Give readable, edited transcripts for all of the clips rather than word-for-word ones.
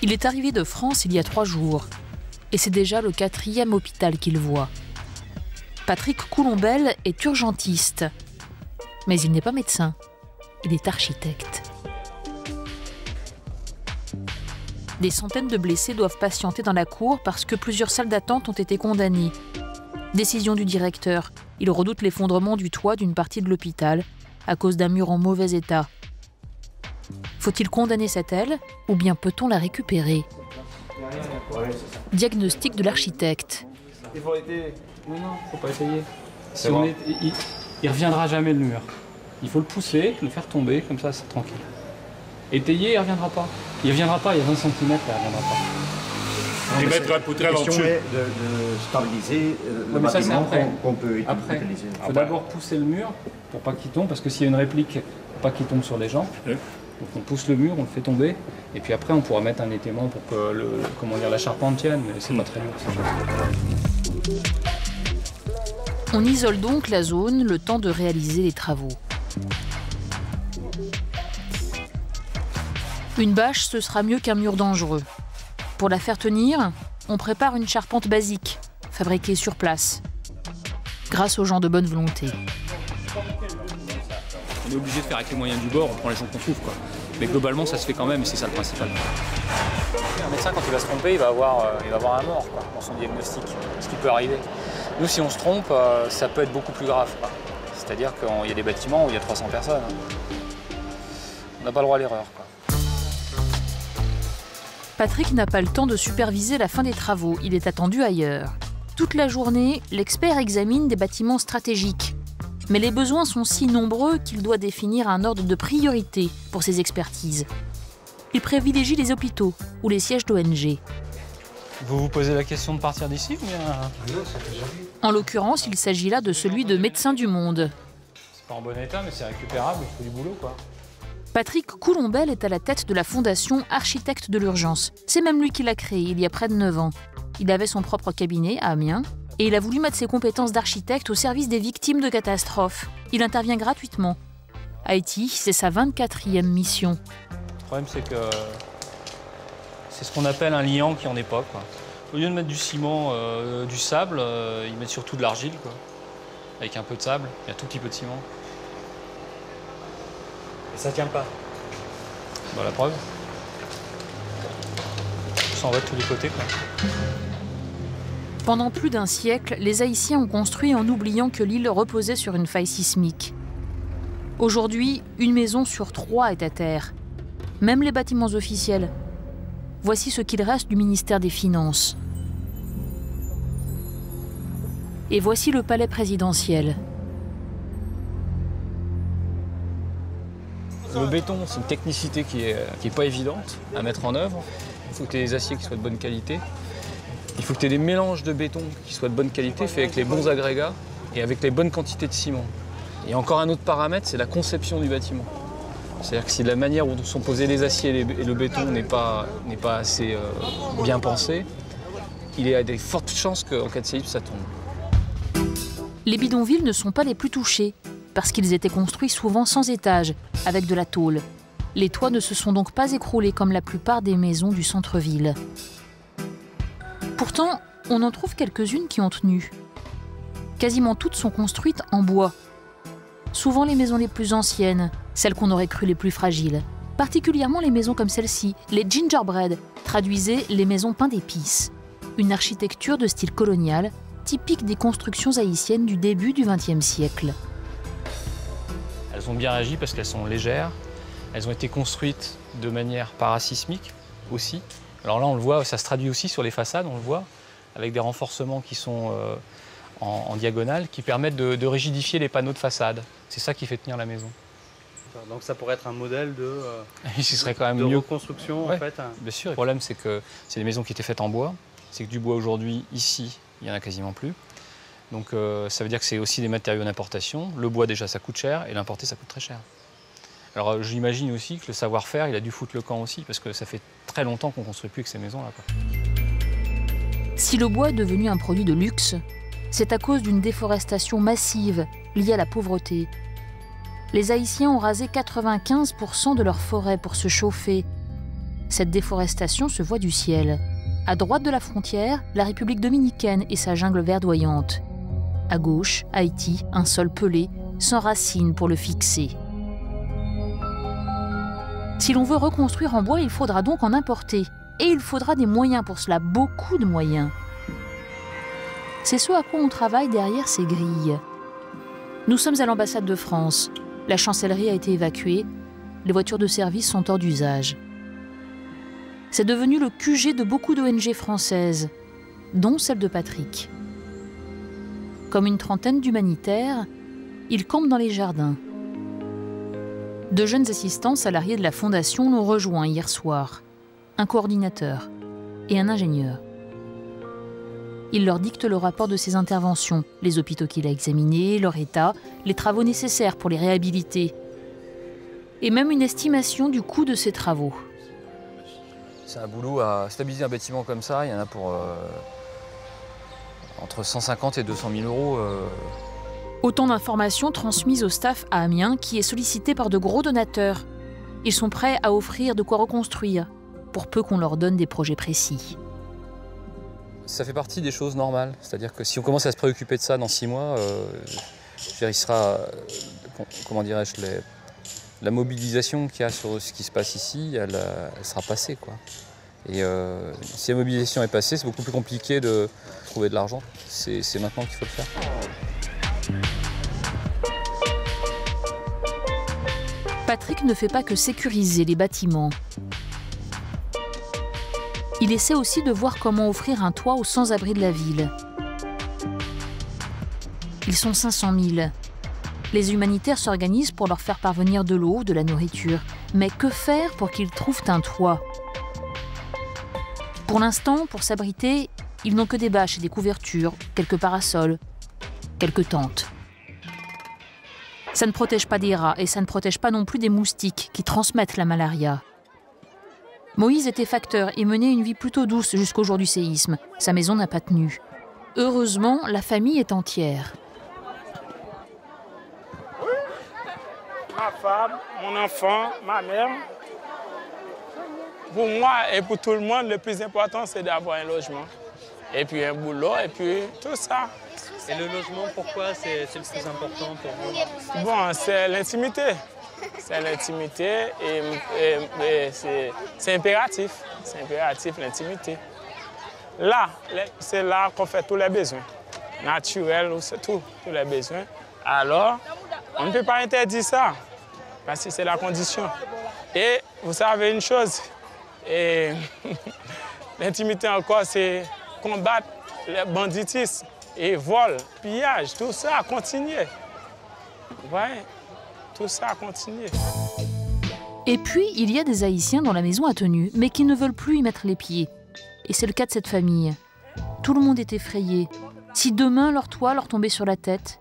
Il est arrivé de France il y a 3 jours. Et c'est déjà le 4e hôpital qu'il voit. Patrick Coulombelle est urgentiste. Mais il n'est pas médecin. Il est architecte. Des centaines de blessés doivent patienter dans la cour parce que plusieurs salles d'attente ont été condamnées. Décision du directeur. Il redoute l'effondrement du toit d'une partie de l'hôpital à cause d'un mur en mauvais état. Faut-il condamner cette aile ou bien peut-on la récupérer? Diagnostic de l'architecte. Il faut arrêter. Non, faut pas essayer. Si on est, il reviendra jamais le mur. Il faut le pousser, le faire tomber, comme ça c'est tranquille. Étayer, il reviendra pas. Il reviendra pas, il y a 20 cm là, il reviendra pas. Et mettre la poutrelle en dessous. De stabiliser le bâtiment qu'on peut utiliser. Il faut d'abord pousser le mur pour pas qu'il tombe, parce que s'il y a une réplique, faut pas qu'il tombe sur les gens. Oui. Donc on pousse le mur, on le fait tomber, et puis après on pourra mettre un étaiement pour que la charpente tienne, mais c'est pas très lourd ces choses. On isole donc la zone le temps de réaliser les travaux. Une bâche, ce sera mieux qu'un mur dangereux. Pour la faire tenir, on prépare une charpente basique, fabriquée sur place, grâce aux gens de bonne volonté. On est obligé de faire avec les moyens du bord, on prend les gens qu'on trouve, quoi. Mais globalement, ça se fait quand même, et c'est ça le principal. Un médecin, quand il va se tromper, il va avoir un mort, quoi, dans son diagnostic, ce qui peut arriver. Nous, si on se trompe, ça peut être beaucoup plus grave, quoi. C'est-à-dire qu'il y a des bâtiments où il y a 300 personnes. On n'a pas le droit à l'erreur, quoi. Patrick n'a pas le temps de superviser la fin des travaux, il est attendu ailleurs. Toute la journée, l'expert examine des bâtiments stratégiques. Mais les besoins sont si nombreux qu'il doit définir un ordre de priorité pour ses expertises. Il privilégie les hôpitaux ou les sièges d'ONG. Vous vous posez la question de partir d'ici ou bien... En l'occurrence, il s'agit là de celui de Médecins du Monde. C'est pas en bon état, mais c'est récupérable, il faut du boulot, quoi. Patrick Coulombelle est à la tête de la fondation Architectes de l'Urgence. C'est même lui qui l'a créée il y a près de 9 ans. Il avait son propre cabinet à Amiens et il a voulu mettre ses compétences d'architecte au service des victimes de catastrophes. Il intervient gratuitement. Haïti, c'est sa 24e mission. Le problème, c'est que c'est ce qu'on appelle un liant qui en est pas, quoi. Au lieu de mettre du ciment, du sable, ils mettent surtout de l'argile, quoi. Avec un peu de sable et un tout petit peu de ciment. Et ça tient pas. Bah, la preuve. Ça en va de tous les côtés, quoi. Pendant plus d'un siècle, les Haïtiens ont construit en oubliant que l'île reposait sur une faille sismique. Aujourd'hui, une maison sur 3 est à terre. Même les bâtiments officiels. Voici ce qu'il reste du ministère des Finances. Et voici le palais présidentiel. Le béton, c'est une technicité qui est pas évidente à mettre en œuvre. Il faut que tu aies des aciers qui soient de bonne qualité. Il faut que tu aies des mélanges de béton qui soient de bonne qualité, faits avec les bons agrégats et avec les bonnes quantités de ciment. Et encore un autre paramètre, c'est la conception du bâtiment. C'est-à-dire que si la manière dont sont posés les aciers et le béton n'est pas assez bien pensée, il y a des fortes chances qu'en cas de séisme, ça tombe. Les bidonvilles ne sont pas les plus touchés, parce qu'ils étaient construits souvent sans étage, avec de la tôle. Les toits ne se sont donc pas écroulés comme la plupart des maisons du centre-ville. Pourtant, on en trouve quelques-unes qui ont tenu. Quasiment toutes sont construites en bois. Souvent les maisons les plus anciennes, celles qu'on aurait crues les plus fragiles. Particulièrement les maisons comme celle-ci, les gingerbread, traduisez les maisons pain d'épices. Une architecture de style colonial, typique des constructions haïtiennes du début du XXe siècle. Elles ont bien réagi parce qu'elles sont légères. Elles ont été construites de manière parasismique aussi. Alors là, on le voit, ça se traduit aussi sur les façades, on le voit, avec des renforcements qui sont en diagonale, qui permettent de rigidifier les panneaux de façade. C'est ça qui fait tenir la maison. Donc ça pourrait être un modèle de, ce serait quand même de mieux. reconstruction, Ouais, en fait. Bien sûr. Le problème, c'est que c'est des maisons qui étaient faites en bois. C'est que du bois aujourd'hui, ici, il n'y en a quasiment plus. Donc ça veut dire que c'est aussi des matériaux d'importation. Le bois, déjà, ça coûte cher, et l'importer, ça coûte très cher. Alors j'imagine aussi que le savoir-faire, il a dû foutre le camp aussi, parce que ça fait très longtemps qu'on ne construit plus avec ces maisons-là, quoi. Si le bois est devenu un produit de luxe, c'est à cause d'une déforestation massive liée à la pauvreté. Les Haïtiens ont rasé 95% de leurs forêts pour se chauffer. Cette déforestation se voit du ciel. À droite de la frontière, la République dominicaine et sa jungle verdoyante. À gauche, Haïti, un sol pelé, sans racines pour le fixer. Si l'on veut reconstruire en bois, il faudra donc en importer. Et il faudra des moyens pour cela, beaucoup de moyens. C'est ce à quoi on travaille derrière ces grilles. Nous sommes à l'ambassade de France. La chancellerie a été évacuée. Les voitures de service sont hors d'usage. C'est devenu le QG de beaucoup d'ONG françaises, dont celle de Patrick. Comme une trentaine d'humanitaires, ils campent dans les jardins. 2 jeunes assistants salariés de la Fondation l'ont rejoint hier soir. Un coordinateur et un ingénieur. Il leur dicte le rapport de ses interventions, les hôpitaux qu'il a examinés, leur état, les travaux nécessaires pour les réhabiliter. Et même une estimation du coût de ces travaux. C'est un boulot à stabiliser un bâtiment comme ça, il y en a pour entre 150 et 200 000 euros. Autant d'informations transmises au staff à Amiens qui est sollicité par de gros donateurs. Ils sont prêts à offrir de quoi reconstruire, pour peu qu'on leur donne des projets précis. Ça fait partie des choses normales, c'est-à-dire que si on commence à se préoccuper de ça dans 6 mois, il sera, comment dirais-je, la mobilisation qu'il y a sur ce qui se passe ici, elle sera passée, quoi. Et si la mobilisation est passée, c'est beaucoup plus compliqué de trouver de l'argent. C'est maintenant qu'il faut le faire. Patrick ne fait pas que sécuriser les bâtiments. Il essaie aussi de voir comment offrir un toit aux sans-abri de la ville. Ils sont 500 000. Les humanitaires s'organisent pour leur faire parvenir de l'eau, de la nourriture. Mais que faire pour qu'ils trouvent un toit? Pour l'instant, pour s'abriter, ils n'ont que des bâches et des couvertures, quelques parasols, quelques tentes. Ça ne protège pas des rats et ça ne protège pas non plus des moustiques qui transmettent la malaria. Moïse était facteur et menait une vie plutôt douce jusqu'au jour du séisme. Sa maison n'a pas tenu. Heureusement, la famille est entière. Ma femme, mon enfant, ma mère. Pour moi et pour tout le monde, le plus important, c'est d'avoir un logement. Et puis un boulot, et puis tout ça. Et le logement, pourquoi c'est le plus important pour vous? Bon, c'est l'intimité. C'est l'intimité et c'est impératif. C'est impératif, l'intimité. Là, c'est là qu'on fait tous les besoins. Naturels, c'est tous les besoins. Alors, on ne peut pas interdire ça, parce que c'est la condition. Et vous savez une chose, l'intimité encore, c'est combattre le banditisme et vol, pillage, tout ça a continué. Vous voyez? Tout ça a continué. Et puis, il y a des Haïtiens dont la maison a tenu, mais qui ne veulent plus y mettre les pieds. Et c'est le cas de cette famille. Tout le monde est effrayé. Si demain leur toit leur tombait sur la tête,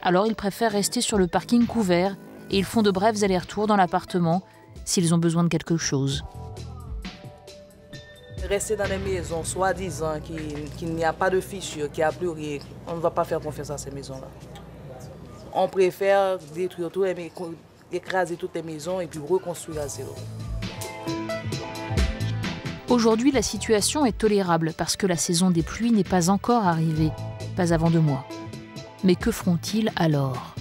alors ils préfèrent rester sur le parking couvert et ils font de brefs allers-retours dans l'appartement s'ils ont besoin de quelque chose. Rester dans les maisons, soi-disant qu'il n'y a pas de fissure, qu'il n'y a plus rien, on ne va pas faire confiance à ces maisons-là. On préfère détruire tout, écraser toutes les maisons et puis reconstruire à zéro. Aujourd'hui, la situation est tolérable parce que la saison des pluies n'est pas encore arrivée, pas avant 2 mois. Mais que feront-ils alors ?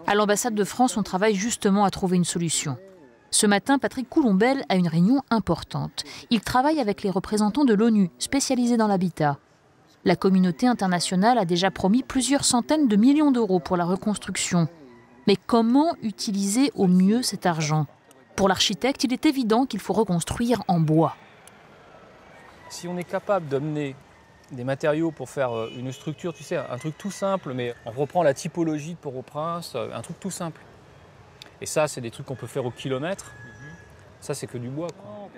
À l'ambassade de France, on travaille justement à trouver une solution. Ce matin, Patrick Coulombelle a une réunion importante. Il travaille avec les représentants de l'ONU, spécialisés dans l'habitat. La communauté internationale a déjà promis plusieurs centaines de millions d'euros pour la reconstruction. Mais comment utiliser au mieux cet argent ? Pour l'architecte, il est évident qu'il faut reconstruire en bois. Si on est capable d'amener des matériaux pour faire une structure, tu sais, un truc tout simple, mais on reprend la typologie de Port-au-Prince, un truc tout simple. Et ça, c'est des trucs qu'on peut faire au kilomètre. Ça, c'est que du bois, quoi.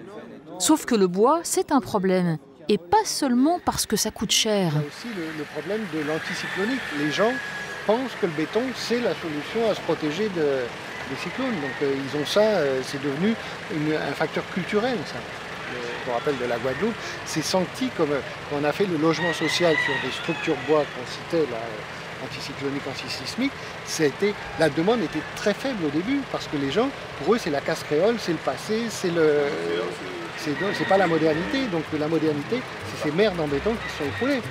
Sauf que le bois, c'est un problème. Et pas seulement parce que ça coûte cher. Il y a aussi le problème de l'anticyclonique. Les gens pensent que le béton, c'est la solution à se protéger des cyclones. Donc ils ont ça, c'est devenu un facteur culturel, ça. Je me rappelle de la Guadeloupe, c'est senti comme quand on a fait le logement social sur des structures bois qu'on citait là, anticyclonique, antisismique, la demande était très faible au début, parce que les gens, pour eux, c'est la casse créole, c'est le passé, c'est pas la modernité. Donc la modernité, c'est ces merdes en béton qui se sont écroulées.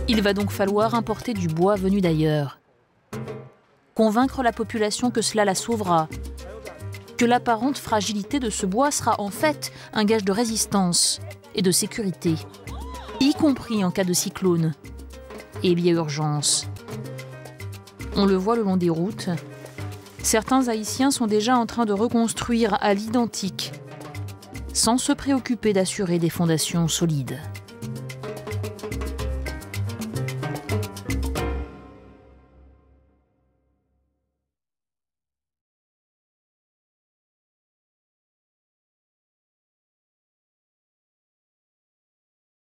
Il va donc falloir importer du bois venu d'ailleurs. Convaincre la population que cela la sauvera, que l'apparente fragilité de ce bois sera en fait un gage de résistance et de sécurité, y compris en cas de cyclone. Et il y a urgence. On le voit le long des routes. Certains Haïtiens sont déjà en train de reconstruire à l'identique, sans se préoccuper d'assurer des fondations solides.